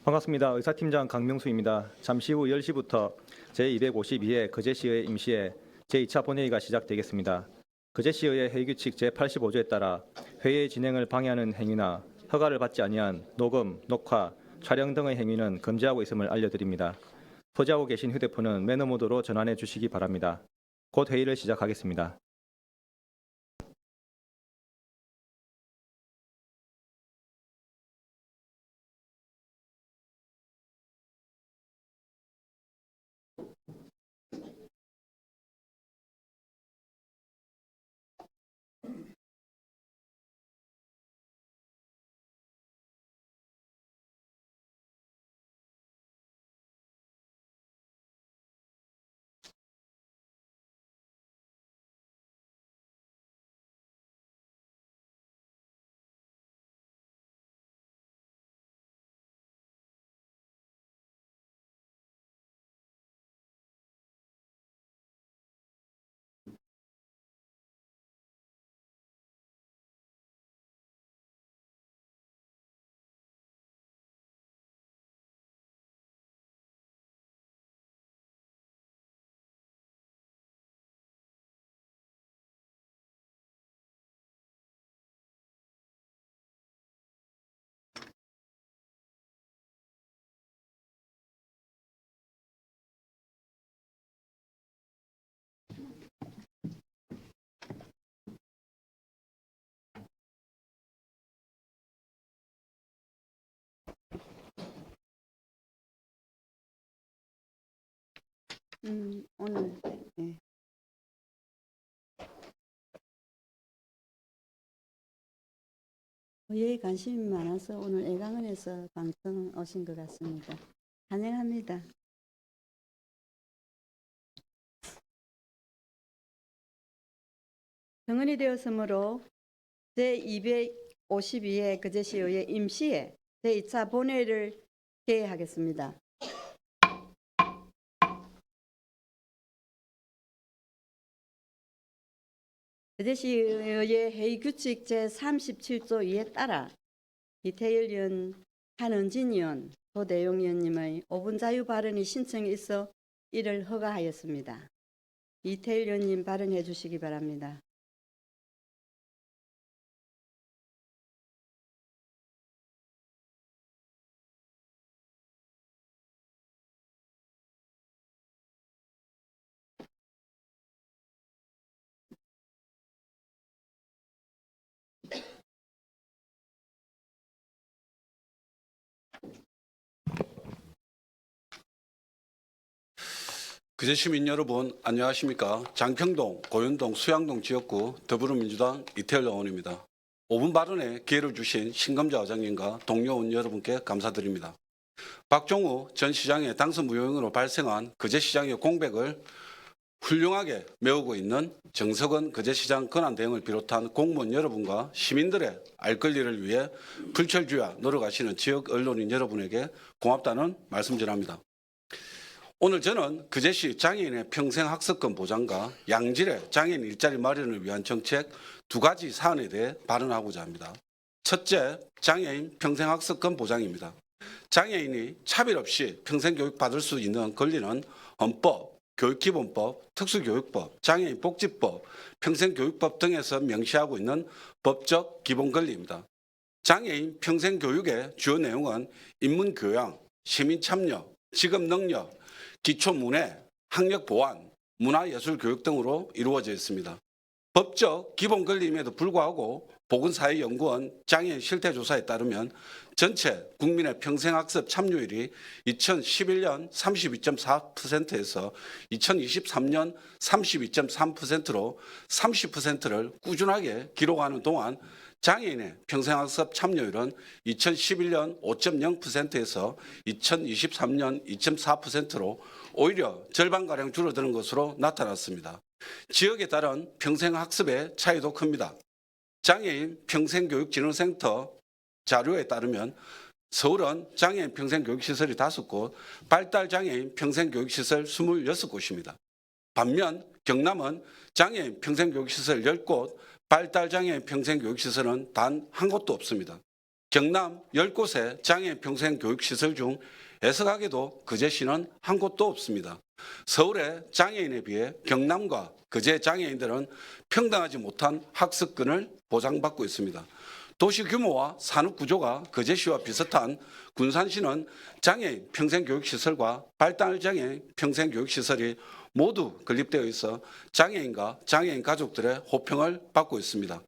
반갑습니다. 의사팀장 강명수입니다. 잠시 후 10시부터 제252회 거제시의 임시회 제2차 본회의가 시작되겠습니다. 거제시의 회의규칙 제85조에 따라 회의 진행을 방해하는 행위나 허가를 받지 아니한 녹음, 녹화, 촬영 등의 행위는 금지하고 있음을 알려드립니다. 소지하고 계신 휴대폰은 매너 모드로 전환해 주시기 바랍니다. 곧 회의를 시작하겠습니다. 오늘 네. 의회에 관심이 많아서 오늘 애강원에서 방청 오신 것 같습니다. 환영합니다. 정원이 되었으므로 제252회 거제시의회 임시회 제2차 본회의를 개회하겠습니다. 거제시의회 회의규칙 제37조 2에 따라 이태일 의원, 한은진 의원, 도대용 의원님의 5분 자유 발언이 신청이 있어 이를 허가하였습니다. 이태일 의원님 발언해 주시기 바랍니다. 거제시민 여러분 안녕하십니까. 장평동, 고현동, 수양동 지역구 더불어민주당 이태일 의원입니다. 5분 발언에 기회를 주신 신검자 의장님과 동료 의원 여러분께 감사드립니다. 박종우 전 시장의 당선 무효행으로 발생한 거제시장의 공백을 훌륭하게 메우고 있는 정석은 거제시장 권한대행을 비롯한 공무원 여러분과 시민들의 알 권리를 위해 불철주야 노력하시는 지역 언론인 여러분에게 고맙다는 말씀 전합니다. 오늘 저는 거제시 장애인의 평생학습권 보장과 양질의 장애인 일자리 마련을 위한 정책 2가지 사안에 대해 발언하고자 합니다. 첫째, 장애인 평생학습권 보장입니다. 장애인이 차별 없이 평생교육 받을 수 있는 권리는 헌법, 교육기본법, 특수교육법, 장애인복지법, 평생교육법 등에서 명시하고 있는 법적 기본권리입니다. 장애인 평생교육의 주요 내용은 인문교양, 시민참여, 직업능력, 기초문해, 학력보완, 문화예술교육 등으로 이루어져 있습니다. 법적 기본권리임에도 불구하고 보건사회연구원 장애인 실태조사에 따르면 전체 국민의 평생학습 참여율이 2011년 32.4%에서 2023년 32.3%로 30%를 꾸준하게 기록하는 동안 장애인의 평생학습 참여율은 2011년 5.0%에서 2023년 2.4%로 오히려 절반가량 줄어드는 것으로 나타났습니다. 지역에 따른 평생학습의 차이도 큽니다. 장애인 평생교육진흥센터 자료에 따르면 서울은 장애인 평생교육시설이 5곳, 발달장애인 평생교육시설 26곳입니다. 반면 경남은 장애인 평생교육시설 10곳, 발달장애인 평생교육시설은 단 한 곳도 없습니다. 경남 10곳의 장애인 평생 교육시설 중 애석하게도 거제시는 한 곳도 없습니다. 서울의 장애인에 비해 경남과 거제 장애인들은 평등하지 못한 학습권을 보장받고 있습니다. 도시 규모와 산업 구조가 거제시와 비슷한 군산시는 장애인 평생교육시설과 발달장애인 평생교육시설이 모두 건립되어 있어 장애인과 장애인 가족들의 호평을 받고 있습니다.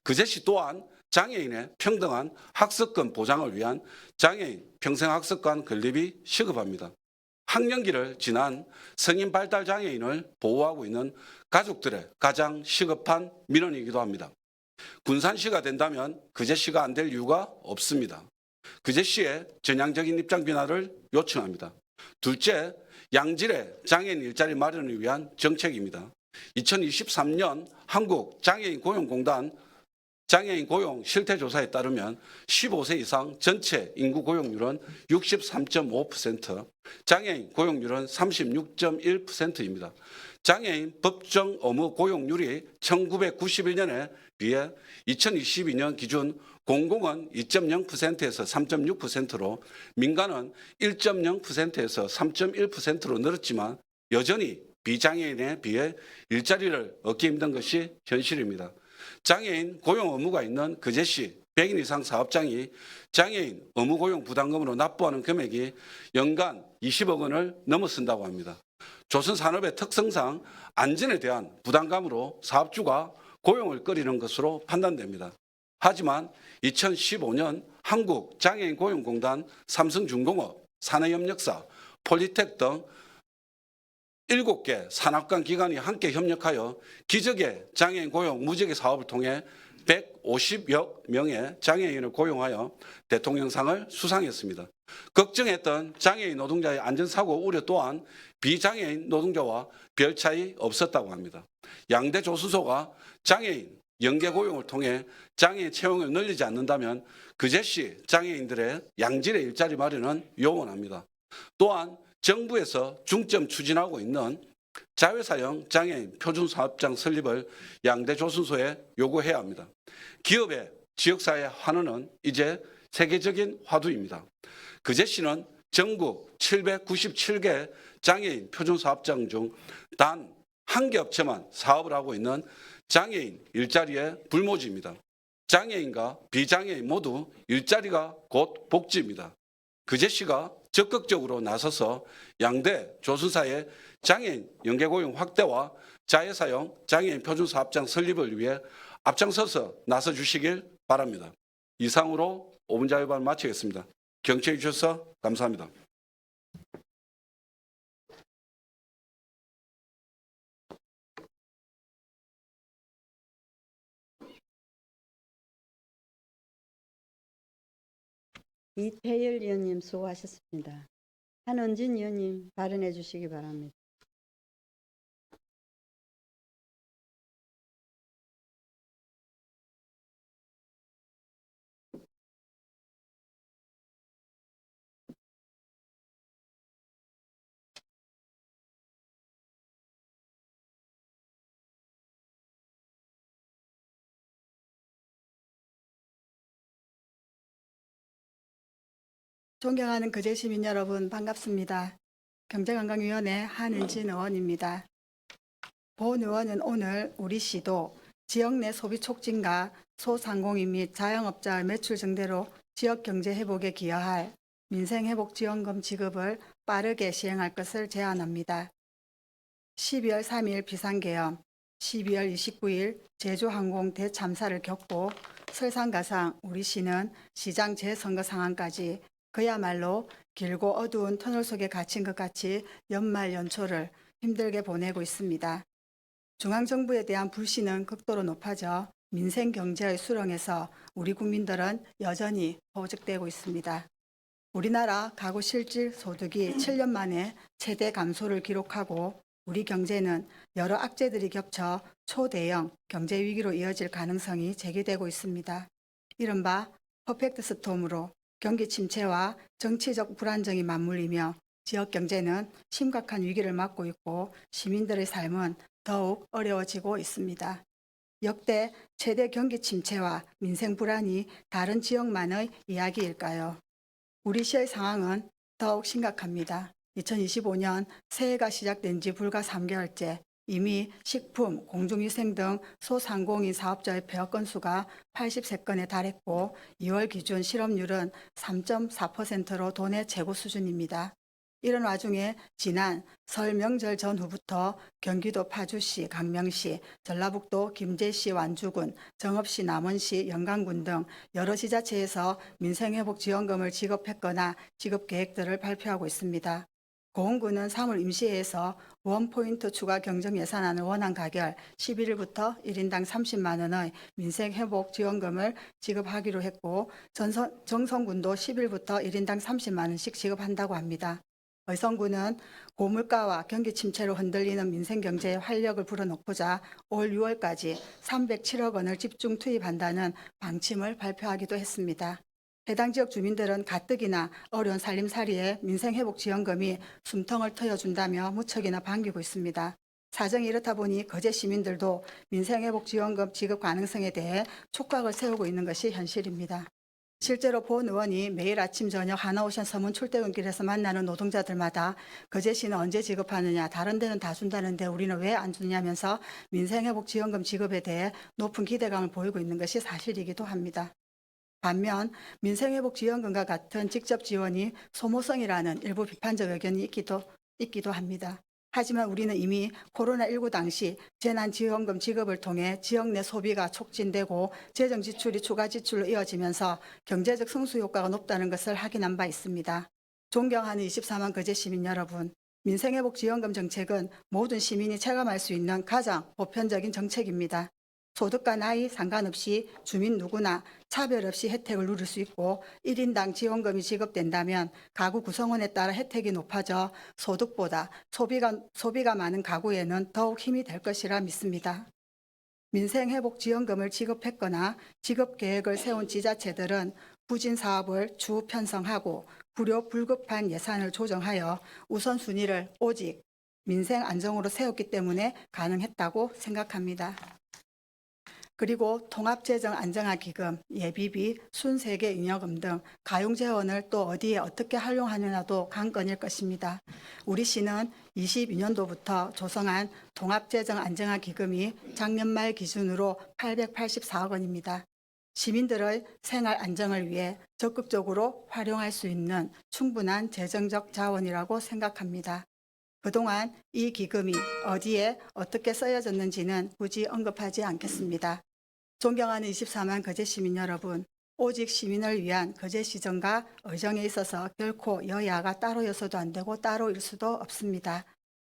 거제시 또한 장애인의 평등한 학습권 보장을 위한 장애인 평생학습관 건립이 시급합니다. 학령기를 지난 성인 발달 장애인을 보호하고 있는 가족들의 가장 시급한 민원이기도 합니다. 군산시가 된다면 거제시가 안 될 이유가 없습니다. 거제시의 전향적인 입장 변화를 요청합니다. 둘째, 양질의 장애인 일자리 마련을 위한 정책입니다. 2023년 한국장애인고용공단 장애인 고용 실태조사에 따르면 15세 이상 전체 인구 고용률은 63.5%, 장애인 고용률은 36.1%입니다. 장애인 법정 의무 고용률이 1991년에 비해 2022년 기준 공공은 2.0%에서 3.6%로 민간은 1.0%에서 3.1%로 늘었지만 여전히 비장애인에 비해 일자리를 얻기 힘든 것이 현실입니다. 장애인 고용 의무가 있는 거제시 100인 이상 사업장이 장애인 의무 고용 부담금으로 납부하는 금액이 연간 20억 원을 넘어선다고 합니다. 조선산업의 특성상 안전에 대한 부담감으로 사업주가 고용을 꺼리는 것으로 판단됩니다. 하지만 2015년 한국장애인고용공단, 삼성중공업, 산해협력사, 폴리텍 등 7개 산학관 기관이 함께 협력하여 기적의 장애인 고용 무지개 사업을 통해 150여 명의 장애인을 고용하여 대통령상을 수상했습니다. 걱정했던 장애인 노동자의 안전사고 우려 또한 비장애인 노동자와 별 차이 없었다고 합니다. 양대 조수소가 장애인 연계 고용을 통해 장애인 채용을 늘리지 않는다면 거제시 장애인들의 양질의 일자리 마련은 요원합니다. 또한 정부에서 중점 추진하고 있는 자회사형 장애인 표준사업장 설립을 양대 조선소에 요구해야 합니다. 기업의 지역사회 환원은 이제 세계적인 화두입니다. 거제시는 전국 797개 장애인 표준사업장 중 단 한 개 업체만 사업을 하고 있는 장애인 일자리의 불모지입니다. 장애인과 비장애인 모두 일자리가 곧 복지입니다. 거제시가 적극적으로 나서서 양대 조선사의 장애인 연계고용 확대와 자회사형 장애인 표준사업장 설립을 위해 앞장서서 나서 주시길 바랍니다. 이상으로 5분 자유발언 마치겠습니다. 경청해 주셔서 감사합니다. 이태열 의원님 수고하셨습니다. 한은진 의원님 발언해 주시기 바랍니다. 존경하는 거제 시민 여러분 반갑습니다. 경제관광위원회 한은진 의원입니다. 본 의원은 오늘 우리 시도 지역 내 소비 촉진과 소상공인 및 자영업자의 매출 증대로 지역 경제 회복에 기여할 민생회복지원금 지급을 빠르게 시행할 것을 제안합니다. 12월 3일 비상계엄, 12월 29일 제주항공 대참사를 겪고 설상가상 우리 시는 시장 재선거 상황까지 그야말로 길고 어두운 터널 속에 갇힌 것 같이 연말 연초를 힘들게 보내고 있습니다. 중앙정부에 대한 불신은 극도로 높아져 민생 경제의 수렁에서 우리 국민들은 여전히 보직되고 있습니다. 우리나라 가구 실질 소득이 7년 만에 최대 감소를 기록하고 우리 경제는 여러 악재들이 겹쳐 초대형 경제 위기로 이어질 가능성이 제기되고 있습니다. 이른바 퍼펙트 스톰으로 경기 침체와 정치적 불안정이 맞물리며 지역 경제는 심각한 위기를 맞고 있고 시민들의 삶은 더욱 어려워지고 있습니다. 역대 최대 경기 침체와 민생 불안이 다른 지역만의 이야기일까요? 우리 시의 상황은 더욱 심각합니다. 2025년 새해가 시작된 지 불과 3개월째 이미 식품, 공중위생 등 소상공인 사업자의 폐업 건수가 83건에 달했고 2월 기준 실업률은 3.4%로 도내 최고 수준입니다. 이런 와중에 지난 설 명절 전후부터 경기도 파주시, 강명시, 전라북도 김제시, 완주군, 정읍시, 남원시, 영광군 등 여러 지자체에서 민생회복지원금을 지급했거나 지급 계획들을 발표하고 있습니다. 고흥군은 3월 임시회에서 원포인트 추가 경정 예산안을 원안 가결 11일부터 1인당 30만 원의 민생회복지원금을 지급하기로 했고 정성군도 10일부터 1인당 30만 원씩 지급한다고 합니다. 의성군은 고물가와 경기 침체로 흔들리는 민생경제에 활력을 불어넣고자 올 6월까지 307억 원을 집중 투입한다는 방침을 발표하기도 했습니다. 해당 지역 주민들은 가뜩이나 어려운 살림살이에 민생회복지원금이 숨통을 트여준다며 무척이나 반기고 있습니다. 사정이 이렇다 보니 거제 시민들도 민생회복지원금 지급 가능성에 대해 촉각을 세우고 있는 것이 현실입니다. 실제로 본 의원이 매일 아침 저녁 하나오션 서문 출퇴근길에서 만나는 노동자들마다 거제시는 언제 지급하느냐, 다른 데는 다 준다는데 우리는 왜 안 주냐면서 민생회복지원금 지급에 대해 높은 기대감을 보이고 있는 것이 사실이기도 합니다. 반면 민생회복지원금과 같은 직접 지원이 소모성이라는 일부 비판적 의견이 있기도 합니다. 하지만 우리는 이미 코로나19 당시 재난지원금 지급을 통해 지역 내 소비가 촉진되고 재정 지출이 추가 지출로 이어지면서 경제적 승수 효과가 높다는 것을 확인한 바 있습니다. 존경하는 24만 거제 시민 여러분, 민생회복지원금 정책은 모든 시민이 체감할 수 있는 가장 보편적인 정책입니다. 소득과 나이 상관없이 주민 누구나 차별 없이 혜택을 누릴 수 있고 1인당 지원금이 지급된다면 가구 구성원에 따라 혜택이 높아져 소득보다 소비가 많은 가구에는 더욱 힘이 될 것이라 믿습니다. 민생회복지원금을 지급했거나 지급 계획을 세운 지자체들은 부진 사업을 주 편성하고 불급한 예산을 조정하여 우선순위를 오직 민생 안정으로 세웠기 때문에 가능했다고 생각합니다. 그리고 통합재정안정화기금, 예비비, 순세계 잉여금 등 가용재원을 또 어디에 어떻게 활용하느냐도 관건일 것입니다. 우리 시는 22년도부터 조성한 통합재정안정화기금이 작년 말 기준으로 884억 원입니다. 시민들의 생활 안정을 위해 적극적으로 활용할 수 있는 충분한 재정적 자원이라고 생각합니다. 그동안 이 기금이 어디에 어떻게 쓰여졌는지는 굳이 언급하지 않겠습니다. 존경하는 24만 거제 시민 여러분, 오직 시민을 위한 거제시정과 의정에 있어서 결코 여야가 따로여서도 안 되고 따로일 수도 없습니다.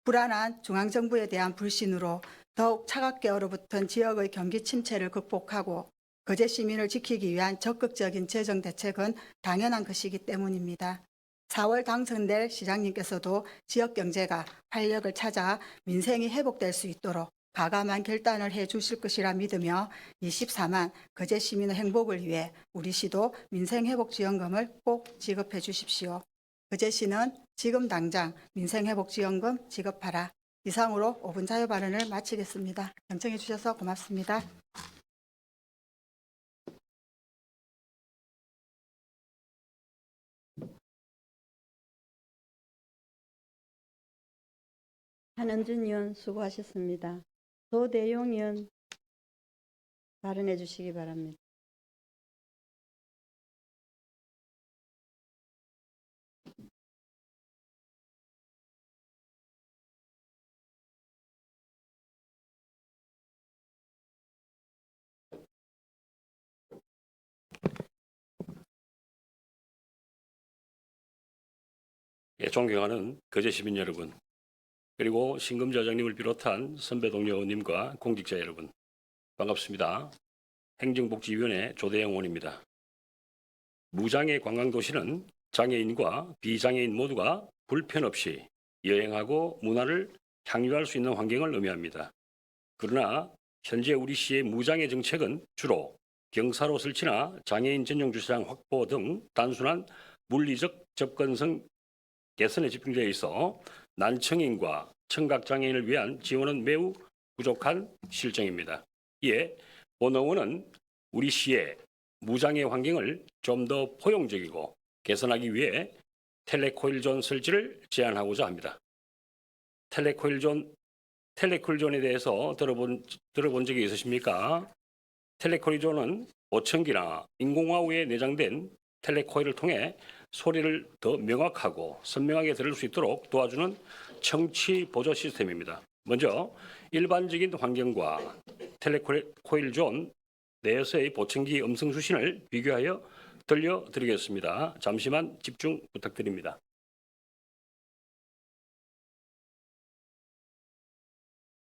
불안한 중앙정부에 대한 불신으로 더욱 차갑게 얼어붙은 지역의 경기 침체를 극복하고 거제 시민을 지키기 위한 적극적인 재정 대책은 당연한 것이기 때문입니다. 4월 당선될 시장님께서도 지역 경제가 활력을 찾아 민생이 회복될 수 있도록 과감한 결단을 해 주실 것이라 믿으며 24만 거제 시민의 행복을 위해 우리 시도 민생회복지원금을 꼭 지급해 주십시오. 거제시는 지금 당장 민생회복지원금 지급하라. 이상으로 5분 자유 발언을 마치겠습니다. 경청해 주셔서 고맙습니다. 한은진 의원 수고하셨습니다. 도대용 의원 발언해 주시기 바랍니다. 예, 존경하는 거제 시민 여러분, 그리고 신금저장님을 비롯한 선배 동료 의원님과 공직자 여러분, 반갑습니다. 행정복지위원회 조대영 의원입니다. 무장애 관광도시는 장애인과 비장애인 모두가 불편 없이 여행하고 문화를 향유할 수 있는 환경을 의미합니다. 그러나 현재 우리 시의 무장애 정책은 주로 경사로 설치나 장애인 전용 주차장 확보 등 단순한 물리적 접근성 개선에 집중되어 있어 난청인과 청각장애인을 위한 지원은 매우 부족한 실정입니다. 이에 본 의원은 우리 시의 무장애 환경을 좀 더 포용적이고 개선하기 위해 텔레코일존 설치를 제안하고자 합니다. 텔레코일존에 대해서 들어본 적이 있으십니까? 텔레코일존은 보청기나 인공화우에 내장된 텔레코일을 통해 소리를 더 명확하고 선명하게 들을 수 있도록 도와주는 청취 보조 시스템입니다. 먼저 일반적인 환경과 텔레코일존 내에서의 보청기 음성 수신을 비교하여 들려드리겠습니다. 잠시만 집중 부탁드립니다.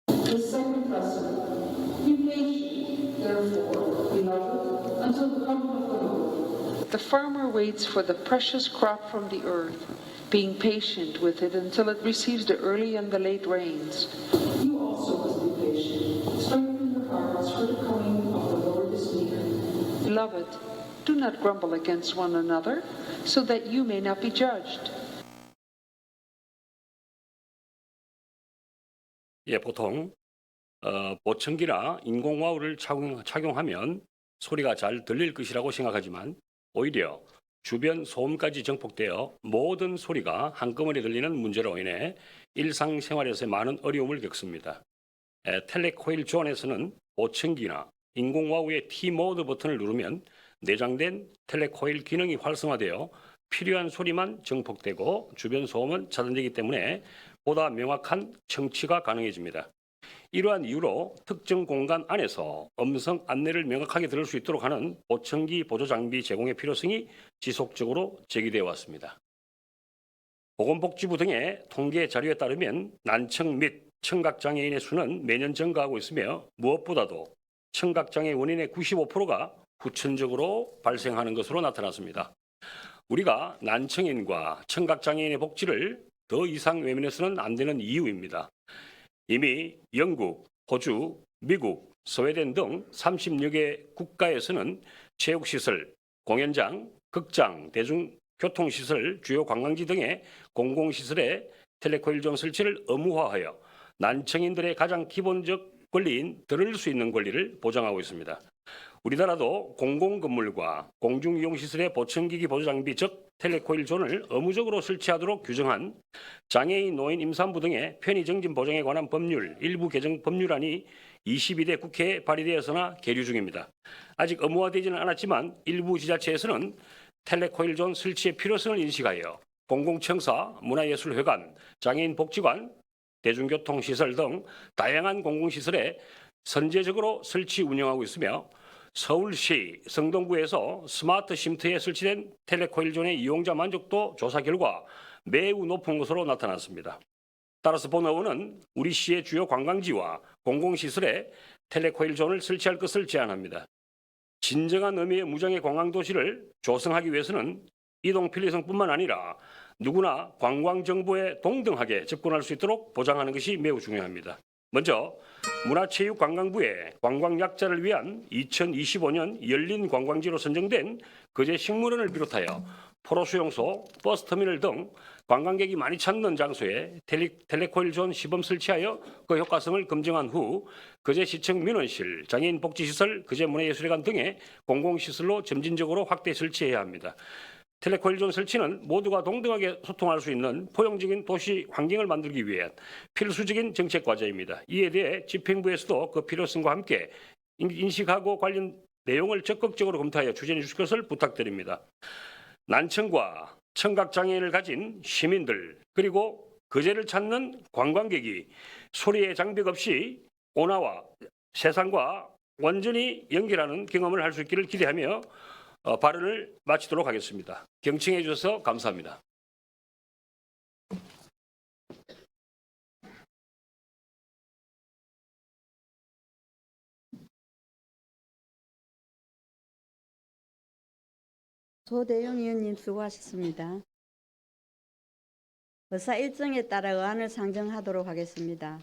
The second lesson, be patient, therefore, beloved, until the coming of the Lord. The farmer waits for the precious crop from the earth, being patient with it until it receives the early and the late rains. You also must be patient. Strengthen your hearts, for the coming of the Lord is near. Beloved, do not grumble against one another, so that you may not be judged. 예, 보통 보청기나 인공화우를 착용하면 소리가 잘 들릴 것이라고 생각하지만 오히려 주변 소음까지 정폭되어 모든 소리가 한꺼번에 들리는 문제로 인해 일상생활에서 많은 어려움을 겪습니다. 텔레코일 존에서는 보청기나 인공화우의 T-모드 버튼을 누르면 내장된 텔레코일 기능이 활성화되어 필요한 소리만 정폭되고 주변 소음은 차단되기 때문에 보다 명확한 청취가 가능해집니다. 이러한 이유로 특정 공간 안에서 음성 안내를 명확하게 들을 수 있도록 하는 보청기 보조 장비 제공의 필요성이 지속적으로 제기되어 왔습니다. 보건복지부 등의 통계 자료에 따르면 난청 및 청각장애인의 수는 매년 증가하고 있으며 무엇보다도 청각장애 원인의 95%가 후천적으로 발생하는 것으로 나타났습니다. 우리가 난청인과 청각장애인의 복지를 더 이상 외면해서는 안 되는 이유입니다. 이미 영국, 호주, 미국, 스웨덴 등 30여 개 국가에서는 체육시설, 공연장, 극장, 대중교통시설, 주요 관광지 등의 공공시설에 텔레코일존 설치를 의무화하여 난청인들의 가장 기본적 권리인 들을 수 있는 권리를 보장하고 있습니다. 우리나라도 공공건물과 공중이용시설의 보청기기 보조장비 즉 텔레코일존을 의무적으로 설치하도록 규정한 장애인, 노인, 임산부 등의 편의정진 보장에 관한 법률 일부 개정 법률안이 22대 국회에 발의되어서나 계류 중입니다. 아직 의무화되지는 않았지만 일부 지자체에서는 텔레코일존 설치의 필요성을 인식하여 공공청사, 문화예술회관, 장애인복지관, 대중교통시설 등 다양한 공공시설에 선제적으로 설치 운영하고 있으며 서울시 성동구에서 스마트 쉼터에 설치된 텔레코일존의 이용자 만족도 조사 결과 매우 높은 것으로 나타났습니다. 따라서 본 의원은 우리 시의 주요 관광지와 공공시설에 텔레코일존을 설치할 것을 제안합니다. 진정한 의미의 무장애 관광도시를 조성하기 위해서는 이동 편리성뿐만 아니라 누구나 관광정보에 동등하게 접근할 수 있도록 보장하는 것이 매우 중요합니다. 먼저 문화체육관광부의 관광약자를 위한 2025년 열린 관광지로 선정된 거제 식물원을 비롯하여 포로수용소, 버스터미널 등 관광객이 많이 찾는 장소에 텔레코일존 시범 설치하여 그 효과성을 검증한 후 거제시청 민원실, 장애인복지시설, 거제문화예술회관 등의 공공시설로 점진적으로 확대 설치해야 합니다. 텔레코일존 설치는 모두가 동등하게 소통할 수 있는 포용적인 도시 환경을 만들기 위한 필수적인 정책 과제입니다. 이에 대해 집행부에서도 그 필요성과 함께 인식하고 관련 내용을 적극적으로 검토하여 추진해 주실 것을 부탁드립니다. 난청과 청각장애를 가진 시민들 그리고 거제를 찾는 관광객이 소리의 장벽 없이 온화와 세상과 완전히 연결하는 경험을 할 수 있기를 기대하며 발언을 마치도록 하겠습니다. 경청해 주셔서 감사합니다. 조대영 의원님 수고하셨습니다. 의사 일정에 따라 의안을 상정하도록 하겠습니다.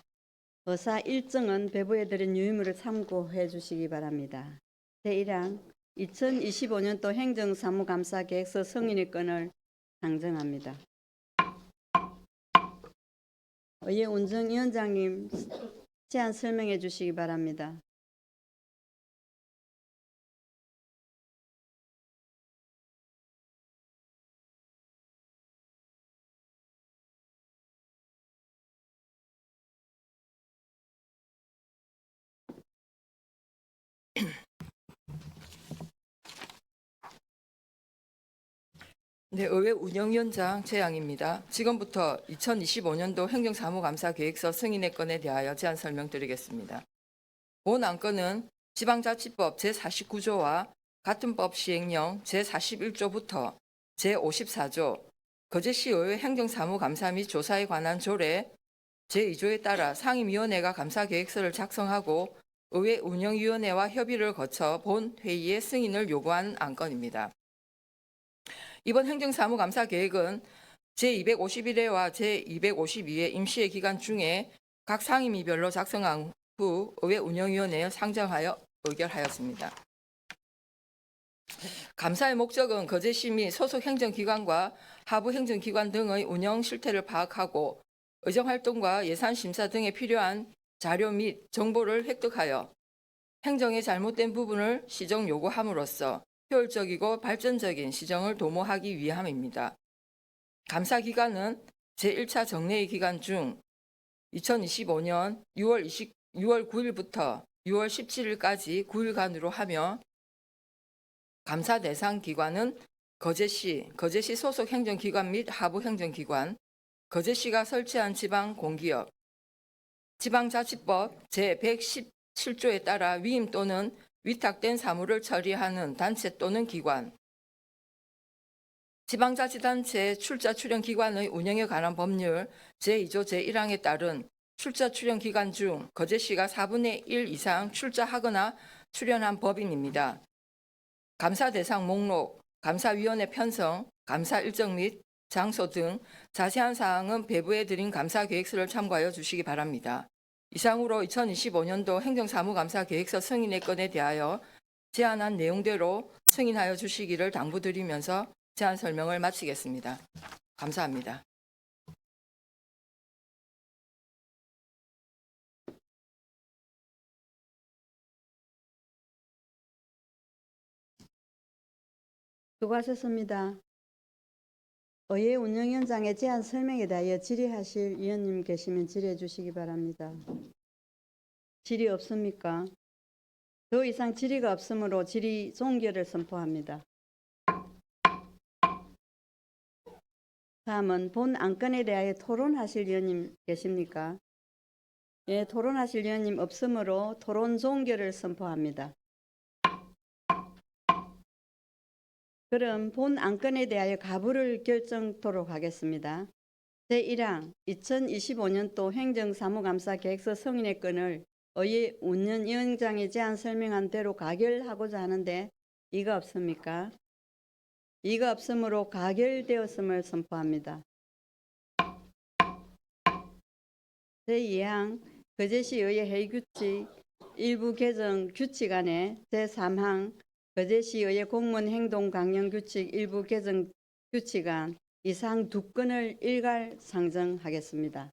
의사 일정은 배부에 드린 유의물을 참고해 주시기 바랍니다. 제1항 2025년도 행정사무감사계획서 성인의 건을 상정합니다. 의회 운정위원장님 제안 설명해 주시기 바랍니다. 네, 의회 운영위원장 최양입니다. 지금부터 2025년도 행정사무감사 계획서 승인의 건에 대하여 제안 설명드리겠습니다. 본 안건은 지방자치법 제49조와 같은 법 시행령 제41조부터 제54조 거제시의회 행정사무감사 및 조사에 관한 조례 제2조에 따라 상임위원회가 감사계획서를 작성하고 의회 운영위원회와 협의를 거쳐 본 회의의 승인을 요구한 안건입니다. 이번 행정사무감사 계획은 제251회와 제252회 임시회 기간 중에 각 상임위별로 작성한 후 의회 운영위원회에 상정하여 의결하였습니다. 감사의 목적은 거제시 및 소속 행정기관과 하부 행정기관 등의 운영 실태를 파악하고 의정활동과 예산심사 등에 필요한 자료 및 정보를 획득하여 행정의 잘못된 부분을 시정 요구함으로써 효율적이고 발전적인 시정을 도모하기 위함입니다. 감사 기간은 제1차 정례의 기간 중 2025년 6월 9일부터 6월 17일까지 9일간으로 하며 감사 대상 기관은 거제시 소속 행정기관 및 하부 행정기관, 거제시가 설치한 지방 공기업, 지방자치법 제117조에 따라 위임 또는 위탁된 사무를 처리하는 단체 또는 기관, 지방자치단체 출자 출연 기관의 운영에 관한 법률 제2조 제1항에 따른 출자 출연 기간 중 거제시가 4분의 1 이상 출자하거나 출연한 법인입니다. 감사 대상 목록, 감사위원회 편성, 감사 일정 및 장소 등 자세한 사항은 배부해 드린 감사 계획서를 참고하여 주시기 바랍니다. 이상으로 2025년도 행정사무감사 계획서 승인의 건에 대하여 제안한 내용대로 승인하여 주시기를 당부드리면서 제안 설명을 마치겠습니다. 감사합니다. 수고하셨습니다. 의회 운영위원장의 제안 설명에 대하여 질의하실 위원님 계시면 질의해 주시기 바랍니다. 질의 없습니까? 더 이상 질의가 없으므로 질의 종결을 선포합니다. 다음은 본 안건에 대하여 토론하실 위원님 계십니까? 예, 토론하실 위원님 없으므로 토론 종결을 선포합니다. 그럼 본 안건에 대하여 가부를 결정토록 하겠습니다. 제1항 2025년도 행정사무감사 계획서 승인의 건을 의회 운영위원장의 제안 설명한 대로 가결하고자 하는데 이가 없습니까? 이가 없으므로 가결되었음을 선포합니다. 제2항 거제시의회 회의규칙 일부 개정 규칙안에 제3항 거제시의회 공무원 행동 강령 규칙 일부 개정 규칙안 이상 두 건을 일괄 상정하겠습니다.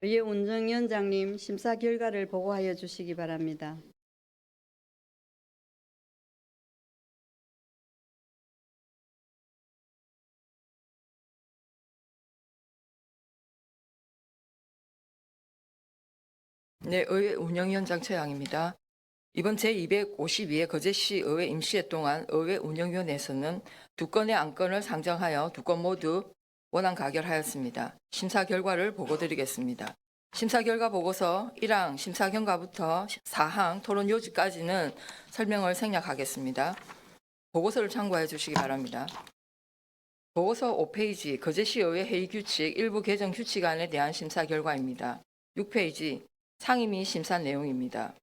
의회 운영위원장님 심사 결과를 보고하여 주시기 바랍니다. 네, 의회 운영위원장 최양입니다. 이번 제252회 거제시 의회 임시회 동안 의회 운영위원회에서는 두 건의 안건을 상정하여 두 건 모두 원안 가결하였습니다. 심사 결과를 보고드리겠습니다. 심사 결과 보고서 1항 심사 경과부터 4항 토론 요지까지는 설명을 생략하겠습니다. 보고서를 참고해 주시기 바랍니다. 보고서 5페이지 거제시의회 회의규칙 일부 개정 규칙안에 대한 심사 결과입니다. 6페이지 상임위 심사 내용입니다.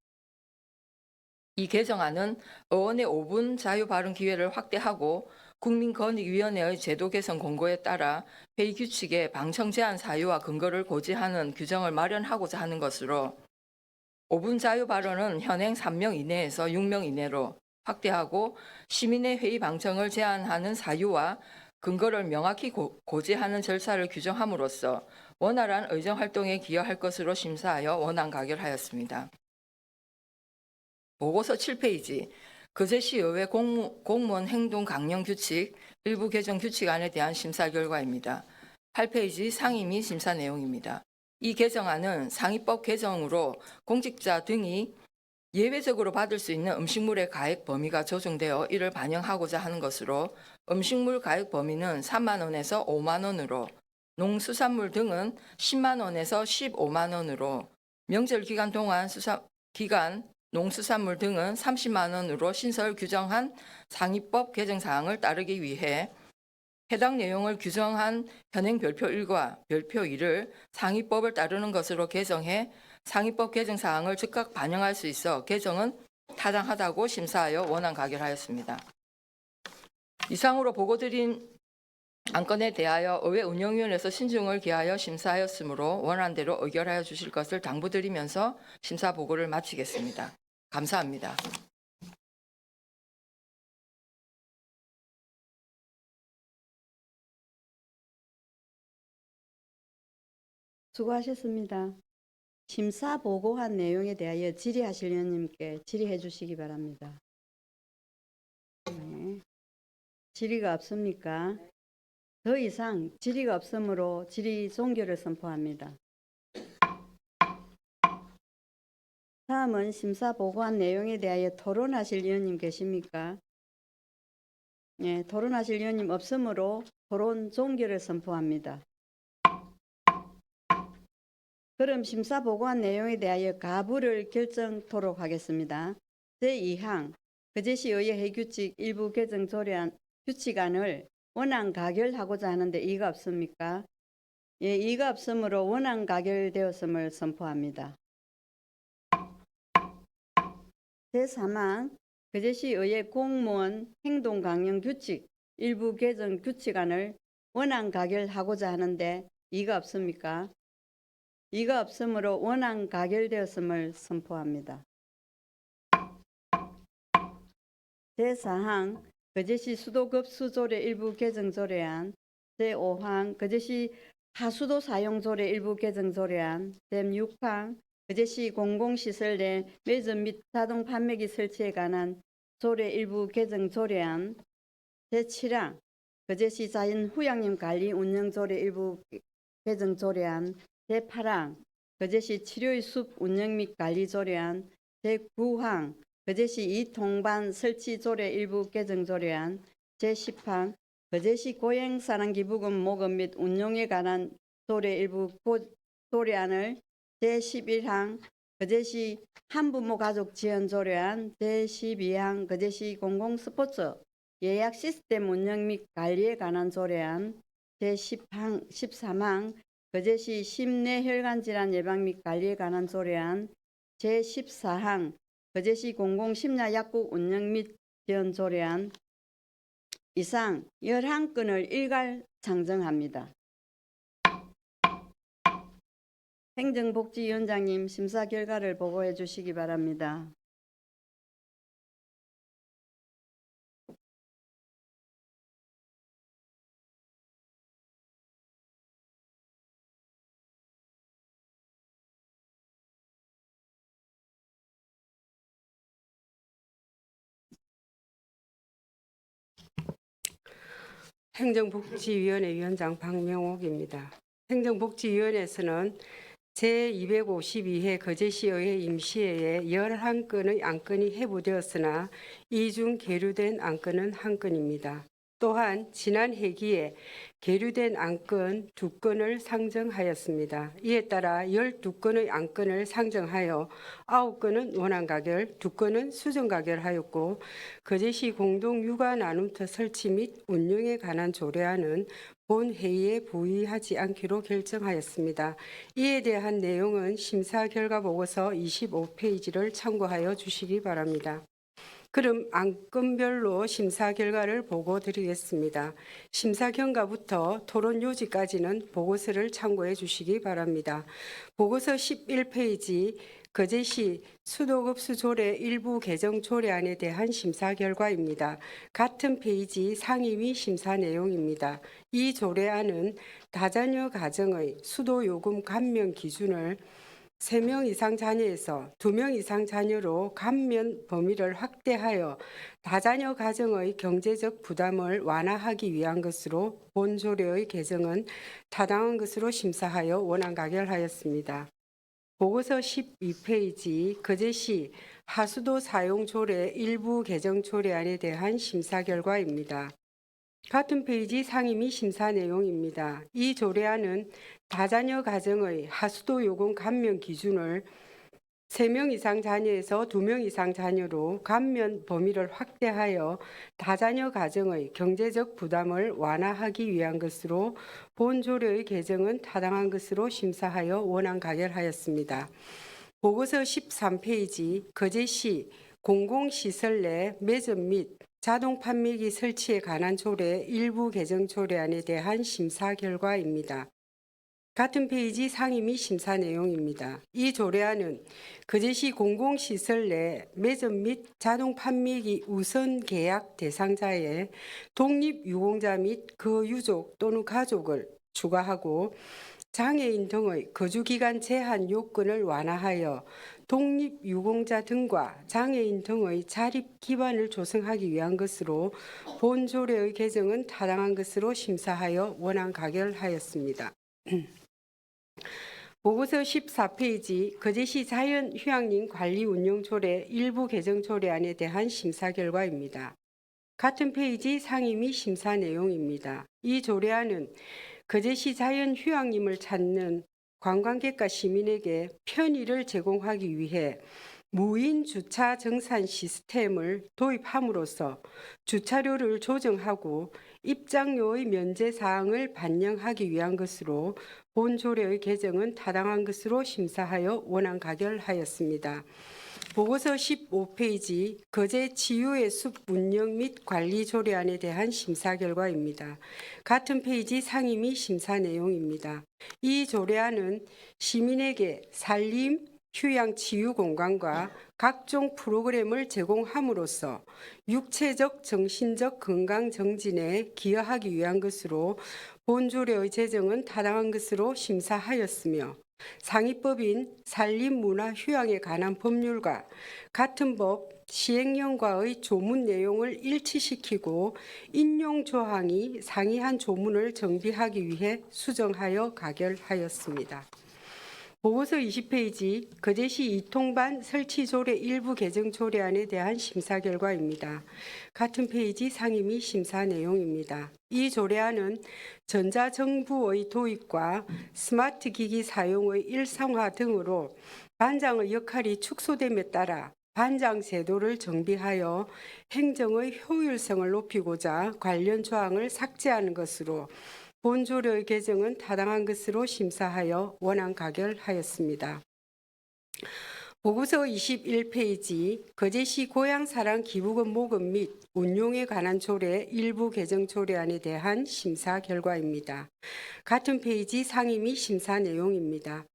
이 개정안은 의원의 5분 자유 발언 기회를 확대하고 국민권익위원회의 제도 개선 공고에 따라 회의 규칙의 방청 제한 사유와 근거를 고지하는 규정을 마련하고자 하는 것으로 5분 자유 발언은 현행 3명 이내에서 6명 이내로 확대하고 시민의 회의 방청을 제한하는 사유와 근거를 명확히 고지하는 절차를 규정함으로써 원활한 의정활동에 기여할 것으로 심사하여 원안 가결하였습니다. 보고서 7페이지 거제시의회 공무원 행동 강령 규칙 일부 개정 규칙안에 대한 심사 결과입니다. 8페이지 상임위 심사 내용입니다. 이 개정안은 상위법 개정으로 공직자 등이 예외적으로 받을 수 있는 음식물의 가액 범위가 조정되어 이를 반영하고자 하는 것으로 음식물 가액 범위는 3만 원에서 5만 원으로 농수산물 등은 10만 원에서 15만 원으로 명절 기간 동안 농수산물 등은 30만 원으로 신설 규정한 상위법 개정 사항을 따르기 위해 해당 내용을 규정한 현행 별표 1과 별표 2를 상위법을 따르는 것으로 개정해 상위법 개정 사항을 즉각 반영할 수 있어 개정은 타당하다고 심사하여 원안 가결하였습니다. 이상으로 보고드린 안건에 대하여 의회 운영위원회에서 신중을 기하여 심사하였으므로 원안대로 의결하여 주실 것을 당부드리면서 심사 보고를 마치겠습니다. 감사합니다. 수고하셨습니다. 심사 보고한 내용에 대하여 질의하실 의원님께 질의해 주시기 바랍니다. 네. 질의가 없습니까? 더 이상 질의가 없으므로 질의 종결을 선포합니다. 다음은 심사 보고한 내용에 대하여 토론하실 의원님 계십니까? 네, 토론하실 의원님 없으므로 토론 종결을 선포합니다. 그럼 심사 보고한 내용에 대하여 가부를 결정토록 하겠습니다. 제2항 거제시의회 회규칙 일부 개정 조례안 규칙안을 원안 가결하고자 하는데 이의가 없습니까? 예, 이의가 없으므로 원안 가결되었음을 선포합니다. 제3항 거제시의회 공무원 행동강령 규칙 일부 개정 규칙안을 원안 가결하고자 하는데 이의가 없습니까? 이가 없으므로 원안 가결되었음을 선포합니다. 제4항 거제시 수도급수조례 일부 개정조례안 제5항 거제시 하수도 사용조례 일부 개정조례안 제6항 거제시 공공시설 내 매점 및 자동 판매기 설치에 관한 조례 일부 개정조례안 제7항 거제시 자연휴양림 관리 운영조례 일부 개정조례안 제8항 거제시 치료의 숲 운영 및 관리 조례안 제9항 거제시 이통반 설치 조례 일부 개정 조례안 제10항 거제시 고행산안기부금 모금 및 운용에 관한 조례 일부 조례안을 제11항 거제시 한부모 가족 지원 조례안 제12항 거제시 공공스포츠 예약 시스템 운영 및 관리에 관한 조례안 제10항 13항 거제시 심내혈관 질환 예방 및 관리에 관한 조례안 제14항 거제시 공공심야 약국 운영 및 지원 조례안 이상 11건을 일괄 상정합니다. 행정복지위원장님 심사 결과를 보고해 주시기 바랍니다. 행정복지위원회 위원장 박명옥입니다. 행정복지위원회에서는 제252회 거제시의회 임시회에 11건의 안건이 회부되었으나 이 중 계류된 안건은 1건입니다. 또한 지난 회기에 계류된 안건 2건을 상정하였습니다. 이에 따라 12건의 안건을 상정하여 9건은 원안 가결, 2건은 수정 가결하였고 거제시 공동육아 나눔터 설치 및 운영에 관한 조례안은 본 회의에 부의하지 않기로 결정하였습니다. 이에 대한 내용은 심사 결과 보고서 25페이지를 참고하여 주시기 바랍니다. 그럼 안건별로 심사 결과를 보고 드리겠습니다. 심사 경과부터 토론 요지까지는 보고서를 참고해 주시기 바랍니다. 보고서 11페이지 거제시 수도급수조례 일부 개정 조례안에 대한 심사 결과입니다. 같은 페이지 상임위 심사 내용입니다. 이 조례안은 다자녀 가정의 수도요금 감면 기준을 3명 이상 자녀에서 2명 이상 자녀로 감면 범위를 확대하여 다자녀 가정의 경제적 부담을 완화하기 위한 것으로 본 조례의 개정은 타당한 것으로 심사하여 원안 가결하였습니다. 보고서 12페이지 거제시 하수도 사용 조례 일부 개정 조례안에 대한 심사 결과입니다. 같은 페이지 상임 및 심사 내용입니다. 이 조례안은 다자녀 가정의 하수도 요금 감면 기준을 3명 이상 자녀에서 2명 이상 자녀로 감면 범위를 확대하여 다자녀 가정의 경제적 부담을 완화하기 위한 것으로 본 조례의 개정은 타당한 것으로 심사하여 원안 가결하였습니다. 보고서 13페이지 거제시 공공시설 내 매점 및 자동 판매기 설치에 관한 조례 일부 개정 조례안에 대한 심사 결과입니다. 같은 페이지 상임 및 심사 내용입니다. 이 조례안은 거제시 공공시설 내 매점 및 자동 판매기 우선 계약 대상자의 독립유공자 및 그 유족 또는 가족을 추가하고 장애인 등의 거주기간 제한 요건을 완화하여 독립유공자 등과 장애인 등의 자립 기반을 조성하기 위한 것으로 본 조례의 개정은 타당한 것으로 심사하여 원안 가결하였습니다. 보고서 14페이지 거제시 자연휴양림 관리 운영 조례 일부 개정 조례안에 대한 심사 결과입니다. 같은 페이지 상임 및 심사 내용입니다. 이 조례안은 거제시 자연휴양림을 찾는 관광객과 시민에게 편의를 제공하기 위해 무인 주차 정산 시스템을 도입함으로써 주차료를 조정하고 입장료의 면제 사항을 반영하기 위한 것으로 본 조례의 개정은 타당한 것으로 심사하여 원안 가결하였습니다. 보고서 15페이지 거제 치유의 숲 운영 및 관리 조례안에 대한 심사 결과입니다. 같은 페이지 상임 및 심사 내용입니다. 이 조례안은 시민에게 산림, 휴양 치유 공간과 각종 프로그램을 제공함으로써 육체적, 정신적 건강 정진에 기여하기 위한 것으로 본 조례의 제정은 타당한 것으로 심사하였으며 상위법인 산림문화휴양에 관한 법률과 같은 법 시행령과의 조문 내용을 일치시키고 인용 조항이 상이한 조문을 정비하기 위해 수정하여 가결하였습니다. 보고서 20페이지 거제시 이통반 설치 조례 일부 개정 조례안에 대한 심사 결과입니다. 같은 페이지 상임 및 심사 내용입니다. 이 조례안은 전자정부의 도입과 스마트 기기 사용의 일상화 등으로 반장의 역할이 축소됨에 따라 반장 제도를 정비하여 행정의 효율성을 높이고자 관련 조항을 삭제하는 것으로 본 조례의 개정은 타당한 것으로 심사하여 원안 가결하였습니다. 보고서 21페이지 거제시 고향사랑 기부금 모금 및 운용에 관한 조례 일부 개정 조례안에 대한 심사 결과입니다. 같은 페이지 상임 및 심사 내용입니다.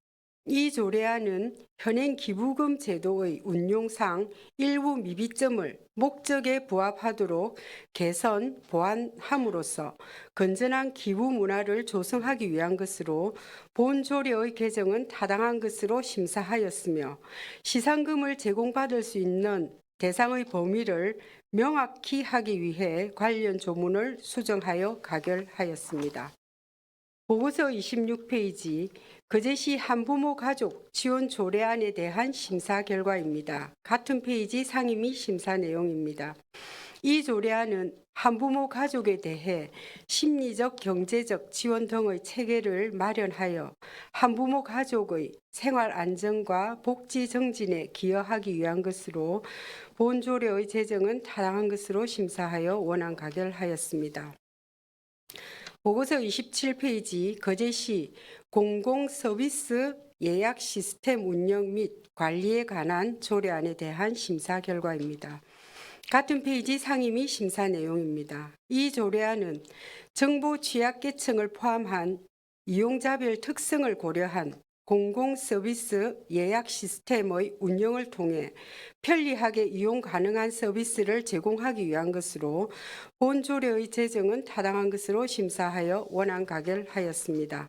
이 조례안은 현행 기부금 제도의 운용상 일부 미비점을 목적에 부합하도록 개선, 보완함으로써 건전한 기부 문화를 조성하기 위한 것으로 본 조례의 개정은 타당한 것으로 심사하였으며 시상금을 제공받을 수 있는 대상의 범위를 명확히 하기 위해 관련 조문을 수정하여 가결하였습니다. 보고서 26페이지 거제시 한부모 가족 지원 조례안에 대한 심사 결과입니다. 같은 페이지 상임 및 심사 내용입니다. 이 조례안은 한부모 가족에 대해 심리적, 경제적 지원 등의 체계를 마련하여 한부모 가족의 생활 안정과 복지 정진에 기여하기 위한 것으로 본 조례의 제정은 타당한 것으로 심사하여 원안 가결하였습니다. 보고서 27페이지 거제시 공공서비스 예약 시스템 운영 및 관리에 관한 조례안에 대한 심사 결과입니다. 같은 페이지 상임 및 심사 내용입니다. 이 조례안은 정보 취약계층을 포함한 이용자별 특성을 고려한 공공서비스 예약 시스템의 운영을 통해 편리하게 이용 가능한 서비스를 제공하기 위한 것으로 본 조례의 제정은 타당한 것으로 심사하여 원안 가결하였습니다.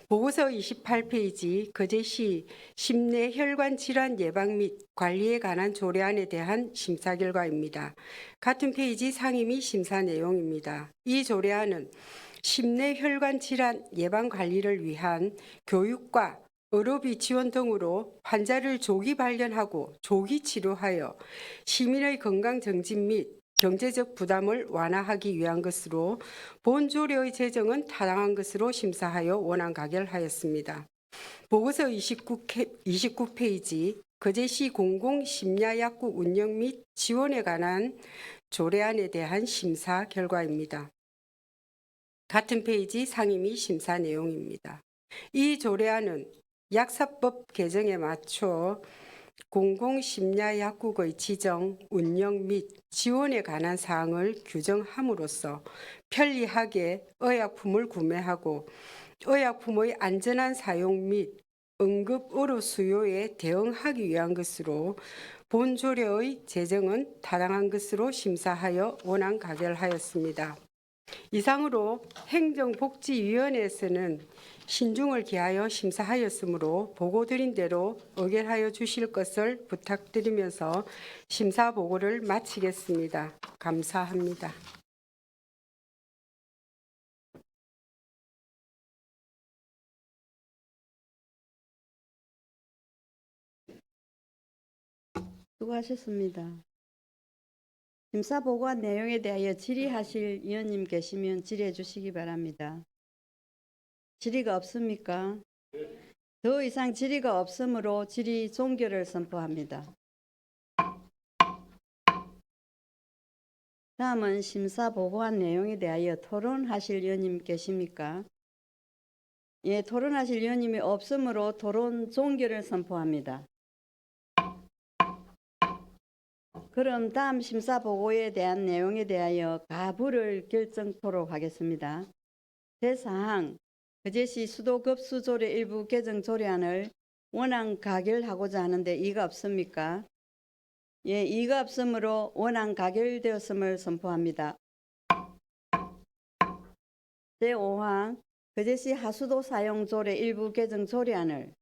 보고서 28페이지 거제시 심내 혈관 질환 예방 및 관리에 관한 조례안에 대한 심사 결과입니다. 같은 페이지 상임 및 심사 내용입니다. 이 조례안은 심내 혈관 질환 예방 관리를 위한 교육과 의료비 지원 등으로 환자를 조기 발견하고 조기 치료하여 시민의 건강 정진 및 경제적 부담을 완화하기 위한 것으로 본 조례의 제정은 타당한 것으로 심사하여 원안 가결하였습니다. 보고서 29페이지 거제시 공공 심야약국 운영 및 지원에 관한 조례안에 대한 심사 결과입니다. 같은 페이지 상임위 심사 내용입니다. 이 조례안은 약사법 개정에 맞춰 공공심야약국의 지정, 운영 및 지원에 관한 사항을 규정함으로써 편리하게 의약품을 구매하고 의약품의 안전한 사용 및 응급 의료 수요에 대응하기 위한 것으로 본 조례의 제정은 타당한 것으로 심사하여 원안 가결하였습니다. 이상으로 행정복지위원회에서는 신중을 기하여 심사하였으므로 보고드린 대로 의결하여 주실 것을 부탁드리면서 심사 보고를 마치겠습니다. 감사합니다. 수고하셨습니다. 심사 보고한 내용에 대하여 질의하실 위원님 계시면 질의해 주시기 바랍니다. 질의가 없습니까? 더 이상 질의가 없으므로 질의 종결을 선포합니다. 다음은 심사 보고한 내용에 대하여 토론하실 위원님 계십니까? 예, 토론하실 위원님이 없으므로 토론 종결을 선포합니다. 그럼 다음 심사 보고에 대한 내용에 대하여 가부를 결정토록 하겠습니다. 제4항 거제시 수도급수조례 일부 개정 조례안을 원안 가결하고자 하는데 이의가 없습니까? 예, 이의가 없으므로 원안 가결되었음을 선포합니다. 제5항 거제시 하수도 사용 조례 일부 개정 조례안을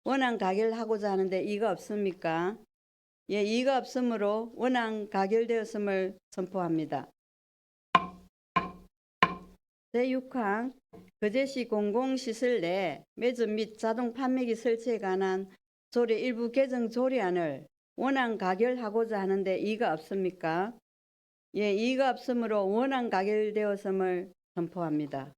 원안 가결하고자 하는데 이의가 없습니까? 예, 이의가 없으므로 원안 가결되었음을 선포합니다. 제6항 거제시 공공시설 내 매점 및 자동 판매기 설치에 관한 조례 일부 개정 조례안을 원안 가결하고자 하는데 이의가 없습니까? 예, 이의가 없으므로 원안 가결되었음을 선포합니다.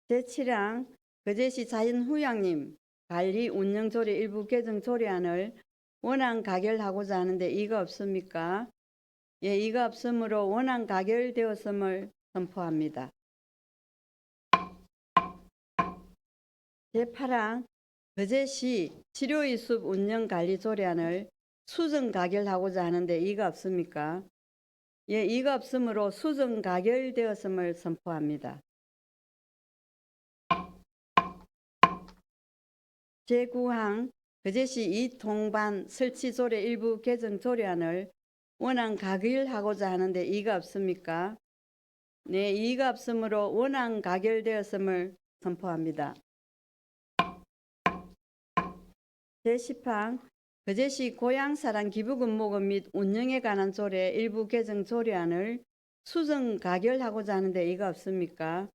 제7항 거제시 자연휴양림 관리 운영 조례 일부 개정 조례안을 원안 가결하고자 하는데 이의가 없습니까? 예, 이의가 없으므로 원안 가결되었음을 선포합니다. 제8항 거제시 치료의숲 운영 관리 조례안을 수정 가결하고자 하는데 이의가 없습니까? 예, 이의가 없으므로 수정 가결되었음을 선포합니다. 제9항 거제시 이동반 설치 조례 일부 개정 조례안을 원안 가결하고자 하는데 이의가 없습니까? 네, 이의가 없으므로 원안 가결되었음을 선포합니다. 제10항 거제시 고향사랑 기부금목금 및 운영에 관한 조례 일부 개정 조례안을 수정 가결하고자 하는데 이의가 없습니까?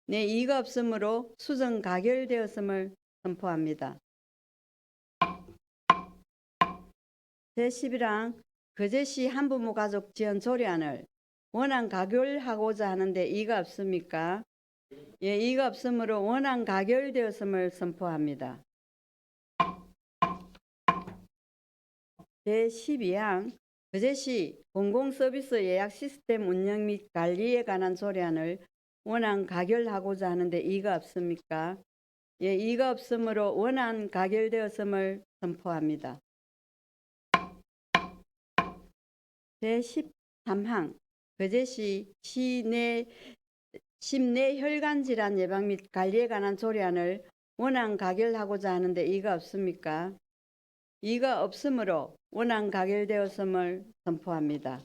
네, 이의가 없으므로 수정 가결되었음을 선포합니다. 제11항 거제시 한부모 가족 지원 조례안을 원안 가결하고자 하는데 이의가 없습니까? 예, 이의가 없으므로 원안 가결되었음을 선포합니다. 제12항 거제시 공공서비스 예약 시스템 운영 및 관리에 관한 조례안을 원안 가결하고자 하는데 이의가 없습니까? 예, 이의가 없으므로 원안 가결되었음을 선포합니다. 제13항 거제시 심내 혈관 질환 예방 및 관리에 관한 조례안을 원안 가결하고자 하는데 이의가 없습니까? 이의가 없으므로 원안 가결되었음을 선포합니다.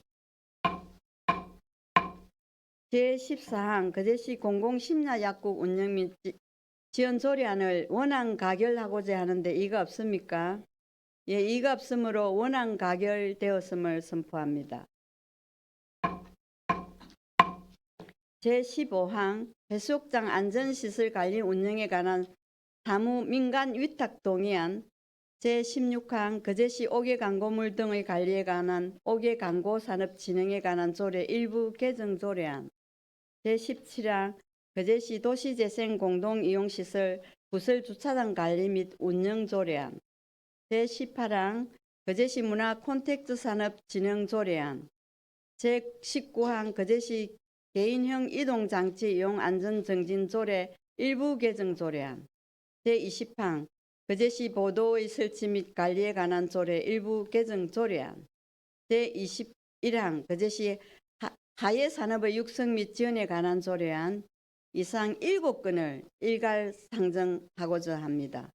제14항 거제시 공공심야약국 운영 및 지원 조례안을 원안 가결하고자 하는데 이의가 없습니까? 예, 이의가 없으므로 원안 가결되었음을 선포합니다. 제15항 해수욕장 안전시설 관리 운영에 관한 사무 민간 위탁 동의안, 제16항 거제시 옥외 광고물 등의 관리에 관한 옥외 광고 산업 진흥에 관한 조례 일부 개정 조례안, 제17항 거제시 도시재생 공동이용시설 부설 주차장 관리 및 운영 조례안, 제18항 거제시 문화 콘텐츠 산업 진흥 조례안, 제19항 거제시 개인형 이동장치 이용 안전 정진 조례 일부 개정 조례안, 제20항 거제시 보도의 설치 및 관리에 관한 조례 일부 개정 조례안, 제21항 거제시 하해 산업의 육성 및 지원에 관한 조례안 이상 7건을 일괄 상정하고자 합니다.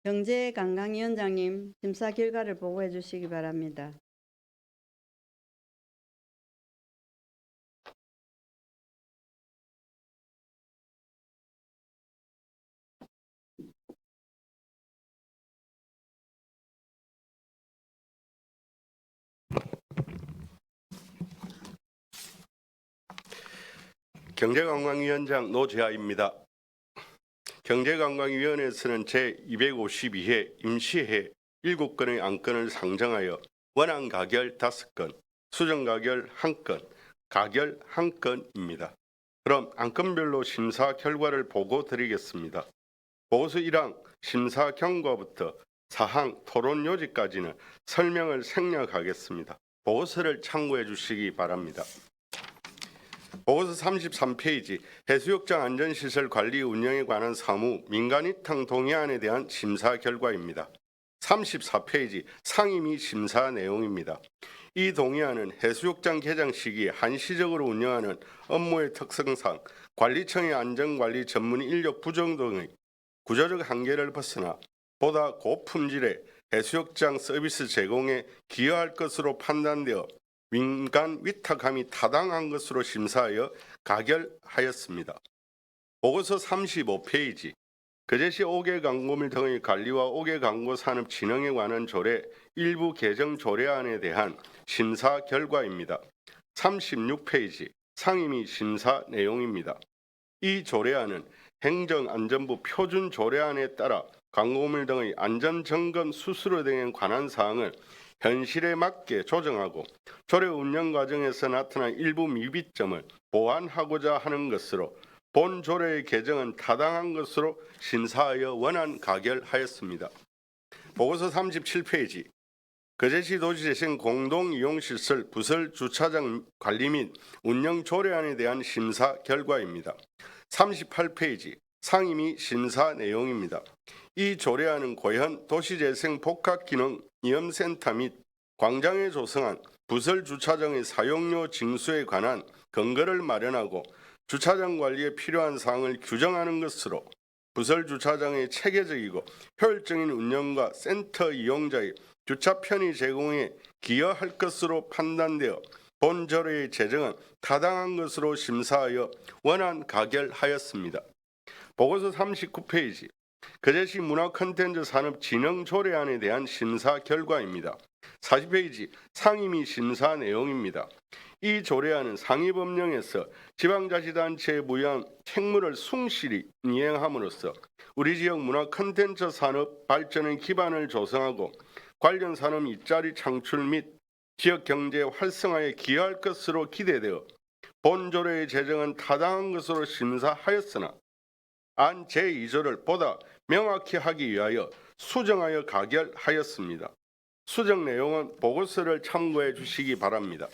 경제관광위원장님, 심사 결과를 보고해 주시기 바랍니다. 경제관광위원장 노재하입니다. 경제관광위원회에서는 제252회 임시회 7건의 안건을 상정하여 원안 가결 5건, 수정 가결 1건, 가결 1건입니다. 그럼 안건별로 심사 결과를 보고 드리겠습니다. 보고서 1항 심사 경과부터 4항 토론 요지까지는 설명을 생략하겠습니다. 보고서를 참고해 주시기 바랍니다. 보고서 33페이지 해수욕장 안전시설 관리 운영에 관한 사무 민간위탁 동의안에 대한 심사 결과입니다. 34페이지 상임위 심사 내용입니다. 이 동의안은 해수욕장 개장 시기에 한시적으로 운영하는 업무의 특성상 관리청의 안전관리 전문 인력 부족 등의 구조적 한계를 벗어나 보다 고품질의 해수욕장 서비스 제공에 기여할 것으로 판단되어 민간 위탁함이 타당한 것으로 심사하여 가결하였습니다. 보고서 35페이지 거제시 옥외 광고물 등의 관리와 옥외 광고 산업 진흥에 관한 조례 일부 개정 조례안에 대한 심사 결과입니다. 36페이지 상임위 심사 내용입니다. 이 조례안은 행정안전부 표준 조례안에 따라 광고물 등의 안전점검 수수료 등에 관한 사항을 현실에 맞게 조정하고 조례 운영 과정에서 나타난 일부 미비점을 보완하고자 하는 것으로 본 조례의 개정은 타당한 것으로 심사하여 원안 가결하였습니다. 보고서 37페이지 거제시 도시재생 공동이용시설 부설 주차장 관리 및 운영 조례안에 대한 심사 결과입니다. 38페이지 상임위 심사 내용입니다. 이 조례안은 고현 도시재생 복합기능위험센터 및 광장에 조성한 부설 주차장의 사용료 징수에 관한 근거를 마련하고 주차장 관리에 필요한 사항을 규정하는 것으로 부설 주차장의 체계적이고 효율적인 운영과 센터 이용자의 주차 편의 제공에 기여할 것으로 판단되어 본 조례의 제정은 타당한 것으로 심사하여 원안 가결하였습니다. 보고서 39페이지 거제시 문화 콘텐츠 산업 진흥 조례안에 대한 심사 결과입니다. 40페이지 상임위 심사 내용입니다. 이 조례안은 상위법령에서 지방자치단체에 부여한 책무를 충실히 이행함으로써 우리 지역 문화 콘텐츠 산업 발전의 기반을 조성하고 관련 산업 일자리 창출 및 지역 경제 활성화에 기여할 것으로 기대되어 본 조례의 제정은 타당한 것으로 심사하였으나 안 제2조를 보다 명확히 하기 위하여 수정하여 가결하였습니다. 수정 내용은 보고서를 참고해 주시기 바랍니다.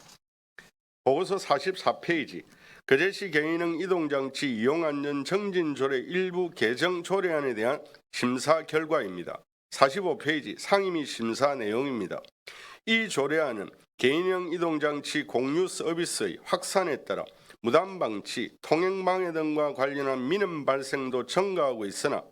보고서 44페이지 거제시 개인형 이동장치 이용안전정진조례 일부 개정 조례안에 대한 심사 결과입니다. 45페이지 상임위 심사 내용입니다. 이 조례안은 개인형 이동장치 공유 서비스의 확산에 따라 무단방치, 통행방해 등과 관련한 민원 발생도 증가하고 있으나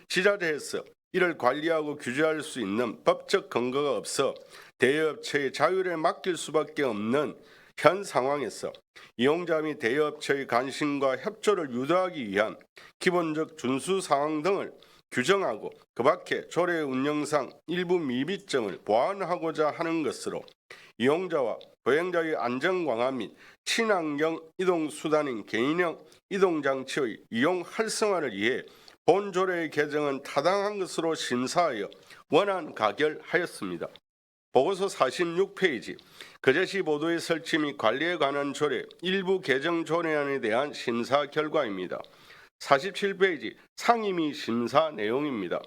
지자체에서 이를 관리하고 규제할 수 있는 법적 근거가 없어 대여업체의 자율에 맡길 수밖에 없는 현 상황에서 이용자 및 대여업체의 관심과 협조를 유도하기 위한 기본적 준수 사항 등을 규정하고 그 밖에 조례 운영상 일부 미비점을 보완하고자 하는 것으로 이용자와 보행자의 안전 강화 및 친환경 이동 수단인 개인형 이동장치의 이용 활성화를 위해 본 조례의 개정은 타당한 것으로 심사하여 원안 가결하였습니다. 보고서 46페이지 거제시 보도의 설치 및 관리에 관한 조례 일부 개정 조례안에 대한 심사 결과입니다. 47페이지 상임위 심사 내용입니다.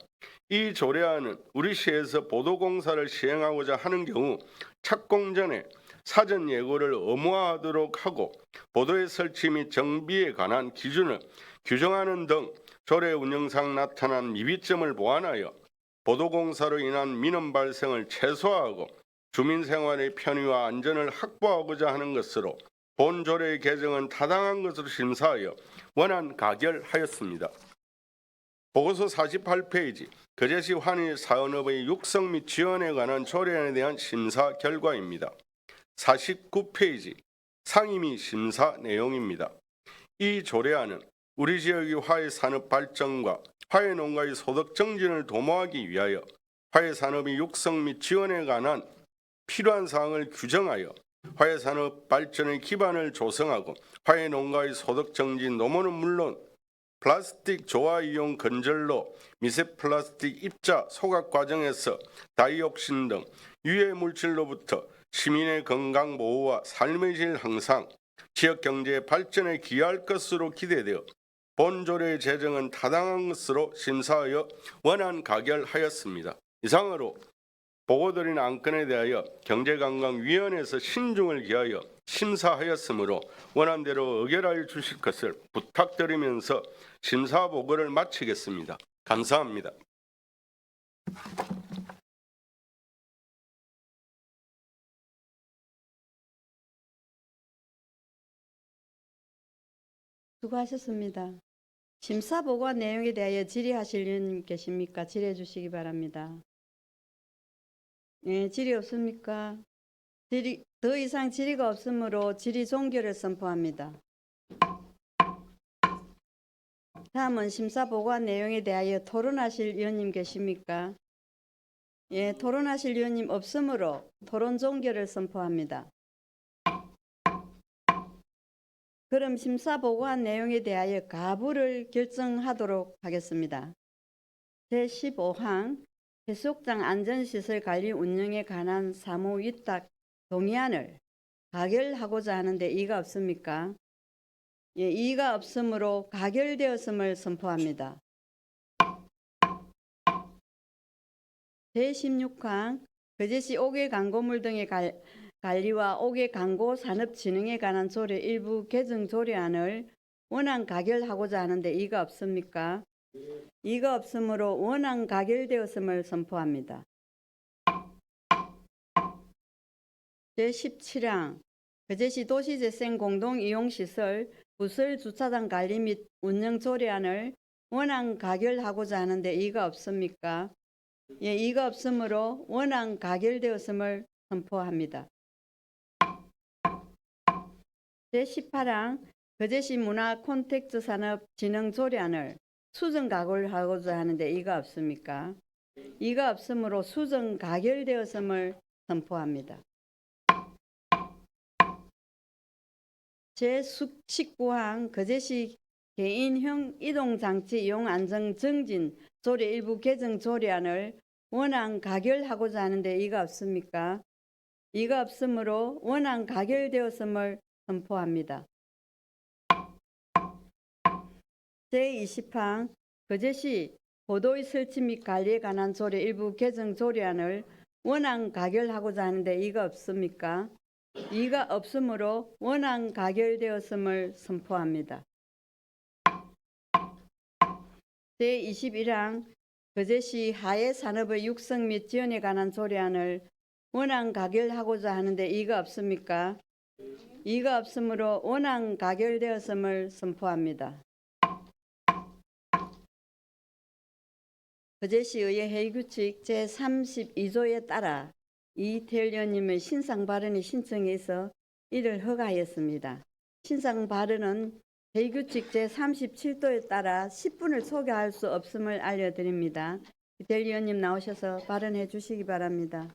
이 조례안은 우리 시에서 보도공사를 시행하고자 하는 경우 착공 전에 사전 예고를 의무화하도록 하고 보도의 설치 및 정비에 관한 기준을 규정하는 등 조례 운영상 나타난 미비점을 보완하여 보도공사로 인한 민원 발생을 최소화하고 주민 생활의 편의와 안전을 확보하고자 하는 것으로 본 조례의 개정은 타당한 것으로 심사하여 원안 가결하였습니다. 보고서 48페이지 거제시 환일 산업의 육성 및 지원에 관한 조례안에 대한 심사 결과입니다. 49페이지 상임위 심사 내용입니다. 이 조례안은 우리 지역의 화훼 산업 발전과 화훼 농가의 소득 증진을 도모하기 위하여 화훼 산업의 육성 및 지원에 관한 필요한 사항을 규정하여 화훼 산업 발전의 기반을 조성하고 화훼 농가의 소득 증진 도모는 물론 플라스틱 조화 이용 건절로 미세 플라스틱 입자 소각 과정에서 다이옥신 등 유해 물질로부터 시민의 건강 보호와 삶의 질 향상, 지역 경제 발전에 기여할 것으로 기대되어 본 조례의 제정은 타당한 것으로 심사하여 원안 가결하였습니다. 이상으로 보고드린 안건에 대하여 경제관광위원회에서 신중을 기하여 심사하였으므로 원안대로 의결하여 주실 것을 부탁드리면서 심사 보고를 마치겠습니다. 감사합니다. 수고하셨습니다. 심사 보고 내용에 대하여 질의하실 의원 계십니까? 질의해 주시기 바랍니다. 네, 질의 없습니까? 더 이상 질의가 없으므로 질의 종결을 선포합니다. 다음은 심사 보고한 내용에 대하여 토론하실 위원님 계십니까? 예, 토론하실 위원님 없으므로 토론 종결을 선포합니다. 그럼 심사 보고한 내용에 대하여 가부를 결정하도록 하겠습니다. 제15항 해수욕장 안전시설 관리 운영에 관한 사무 위탁 동의안을 가결하고자 하는데 이의가 없습니까? 예, 이의가 없으므로 가결되었음을 선포합니다. 제16항 거제시 옥외 광고물 등의 관리와 옥외 광고 산업 진흥에 관한 조례 일부 개정 조례안을 원안 가결하고자 하는데 이의가 없습니까? 이의가 없으므로 원안 가결되었음을 선포합니다. 제17항 거제시 도시재생 공동이용시설 부설 주차장 관리 및 운영 조례안을 원안 가결하고자 하는데 이의가 없습니까? 예, 이의가 없으므로 원안 가결되었음을 선포합니다. 제18항 거제시 문화 콘텐츠 산업 진흥 조례안을 수정 가결하고자 하는데 이의가 없습니까? 이의가 없으므로 수정 가결되었음을 선포합니다. 제19항 거제시 개인형 이동장치 이용 안전 증진 조례 일부 개정 조례안을 원안 가결하고자 하는데 이의가 없습니까? 이의가 없으므로 원안 가결되었음을 선포합니다. 제20항 거제시 보도의 설치 및 관리에 관한 조례 일부 개정 조례안을 원안 가결하고자 하는데 이의가 없습니까? 이의가 없으므로 원안 가결되었음을 선포합니다. 제21항 거제시 하해 산업의 육성 및 지원에 관한 조례안을 원안 가결하고자 하는데 이의가 없습니까? 이의가 없으므로 원안 가결되었음을 선포합니다. 거제시의회 회의규칙 제32조에 따라 이태일 의원님의 신상 발언의 신청에 있어 이를 허가하였습니다. 신상 발언은 회의규칙 제37조에 따라 10분을 소개할 수 없음을 알려드립니다. 이태일 의원님 나오셔서 발언해 주시기 바랍니다.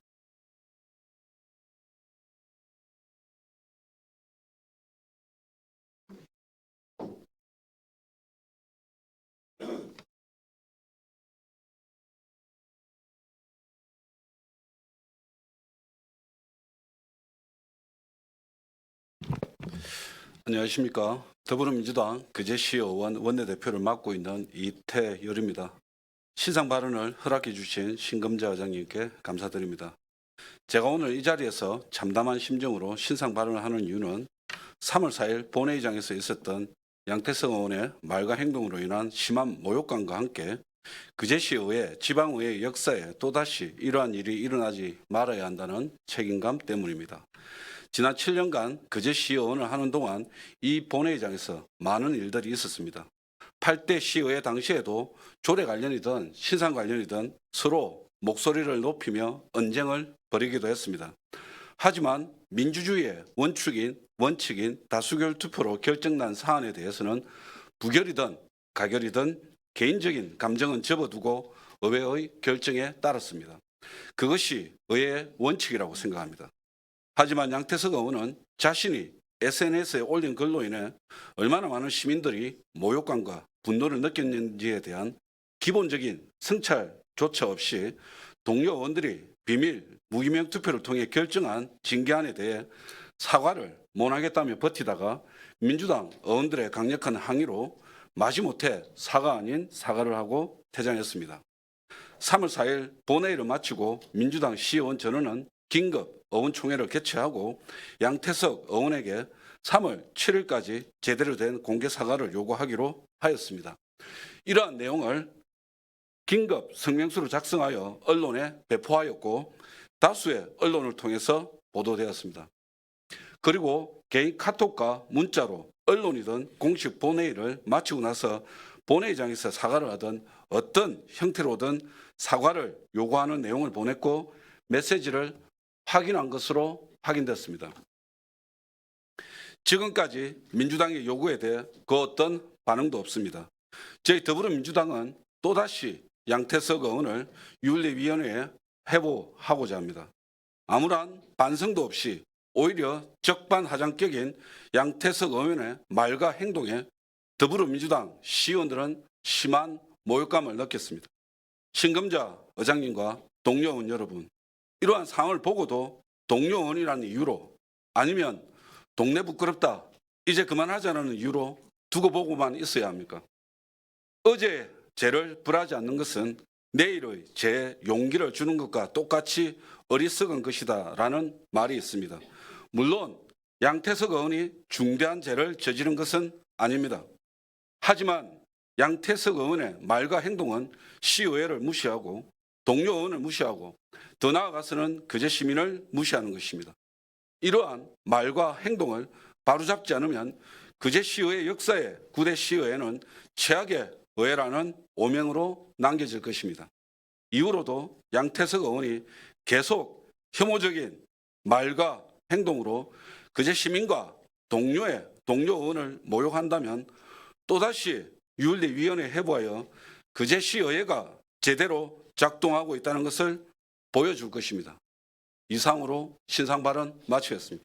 안녕하십니까. 더불어민주당 그제시 의원 원내대표를 맡고 있는 이태열입니다. 신상 발언을 허락해 주신 신금자 의장님께 감사드립니다. 제가 오늘 이 자리에서 참담한 심정으로 신상 발언을 하는 이유는 3월 4일 본회의장에서 있었던 양태성 의원의 말과 행동으로 인한 심한 모욕감과 함께 그제시의회 지방의회 역사에 또다시 이러한 일이 일어나지 말아야 한다는 책임감 때문입니다. 지난 7년간 그제시의원을 하는 동안 이 본회의장에서 많은 일들이 있었습니다. 8대 시의회 당시에도 조례 관련이든 신상 관련이든 서로 목소리를 높이며 언쟁을 벌이기도 했습니다. 하지만 민주주의의 원칙인 다수결 투표로 결정난 사안에 대해서는 부결이든 가결이든 개인적인 감정은 접어두고 의회의 결정에 따랐습니다. 그것이 의회의 원칙이라고 생각합니다. 하지만 양태석 의원은 자신이 SNS에 올린 글로 인해 얼마나 많은 시민들이 모욕감과 분노를 느꼈는지에 대한 기본적인 성찰조차 없이 동료 의원들이 비밀 무기명 투표를 통해 결정한 징계안에 대해 사과를 못하겠다며 버티다가 민주당 의원들의 강력한 항의로 마지못해 사과 아닌 사과를 하고 퇴장했습니다. 3월 4일 본회의를 마치고 민주당 시의원 전원은 긴급 의원총회를 개최하고 양태석 의원에게 3월 7일까지 제대로 된 공개 사과를 요구하기로 하였습니다. 이러한 내용을 긴급 성명서로 작성하여 언론에 배포하였고 다수의 언론을 통해서 보도되었습니다. 그리고 개인 카톡과 문자로 언론이든 공식 본회의를 마치고 나서 본회의장에서 사과를 하든 어떤 형태로든 사과를 요구하는 내용을 보냈고 메시지를 확인한 것으로 확인됐습니다. 지금까지 민주당의 요구에 대해 그 어떤 반응도 없습니다. 저희 더불어민주당은 또다시 양태석 의원을 윤리위원회에 회부하고자 합니다. 아무런 반성도 없이 오히려 적반하장격인 양태석 의원의 말과 행동에 더불어민주당 시의원들은 심한 모욕감을 느꼈습니다. 신금자 의장님과 동료 의원 여러분, 이러한 상황을 보고도 동료 의원이라는 이유로 아니면 동네 부끄럽다, 이제 그만하자는 이유로 두고 보고만 있어야 합니까? 어제 죄를 벌하지 않는 것은 내일의 죄에 용기를 주는 것과 똑같이 어리석은 것이다라는 말이 있습니다. 물론 양태석 의원이 중대한 죄를 저지른 것은 아닙니다. 하지만 양태석 의원의 말과 행동은 시의회를 무시하고 동료 의원을 무시하고 더 나아가서는 그제 시민을 무시하는 것입니다. 이러한 말과 행동을 바로잡지 않으면 그제 시의회 역사에 9대 시의회는 최악의 의회라는 오명으로 남겨질 것입니다. 이후로도 양태석 의원이 계속 혐오적인 말과 행동으로 그제 시민과 동료 의원을 모욕한다면 또다시 윤리위원회에 회부하여 그제 시의회가 제대로 작동하고 있다는 것을 보여줄 것입니다. 이상으로 신상 발언 마치겠습니다.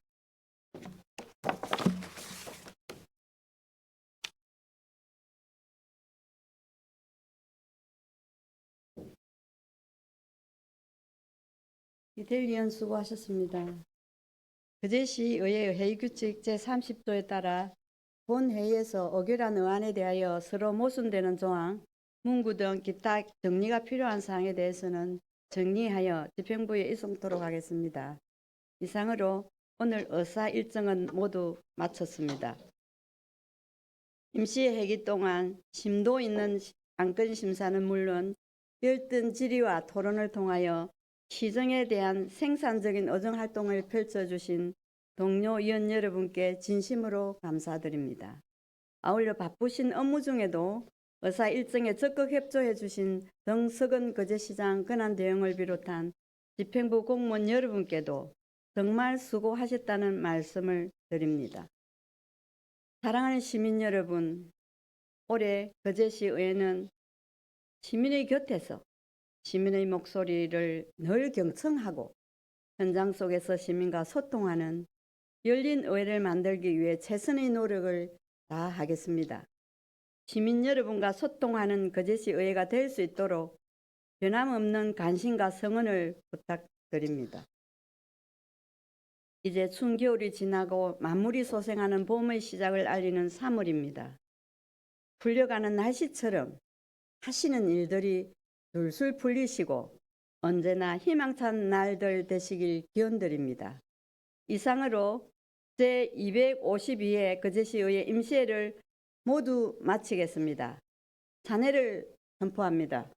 이태일 의원 수고하셨습니다. 그제시의회 회의규칙 제30조에 따라 본회의에서 의결한 의안에 대하여 서로 모순되는 조항, 문구 등 기타 정리가 필요한 사항에 대해서는 정리하여 집행부에 이송토록 하겠습니다. 이상으로 오늘 의사 일정은 모두 마쳤습니다. 임시회기 동안 심도 있는 안건 심사는 물론 열띤 질의와 토론을 통하여 시정에 대한 생산적인 의정 활동을 펼쳐주신 동료 의원 여러분께 진심으로 감사드립니다. 아울러 바쁘신 업무 중에도 의사 일정에 적극 협조해 주신 정석은 거제시장 권한대행을 비롯한 집행부 공무원 여러분께도 정말 수고하셨다는 말씀을 드립니다. 사랑하는 시민 여러분, 올해 거제시의회는 시민의 곁에서 시민의 목소리를 늘 경청하고 현장 속에서 시민과 소통하는 열린 의회를 만들기 위해 최선의 노력을 다하겠습니다. 시민 여러분과 소통하는 거제시 의회가 될 수 있도록 변함없는 관심과 성원을 부탁드립니다. 이제 추운 겨울이 지나고 만물이 소생하는 봄의 시작을 알리는 3월입니다. 풀려가는 날씨처럼 하시는 일들이 술술 풀리시고 언제나 희망찬 날들 되시길 기원드립니다. 이상으로 제252회 거제시의회 임시회를 모두 마치겠습니다. 찬회를 선포합니다.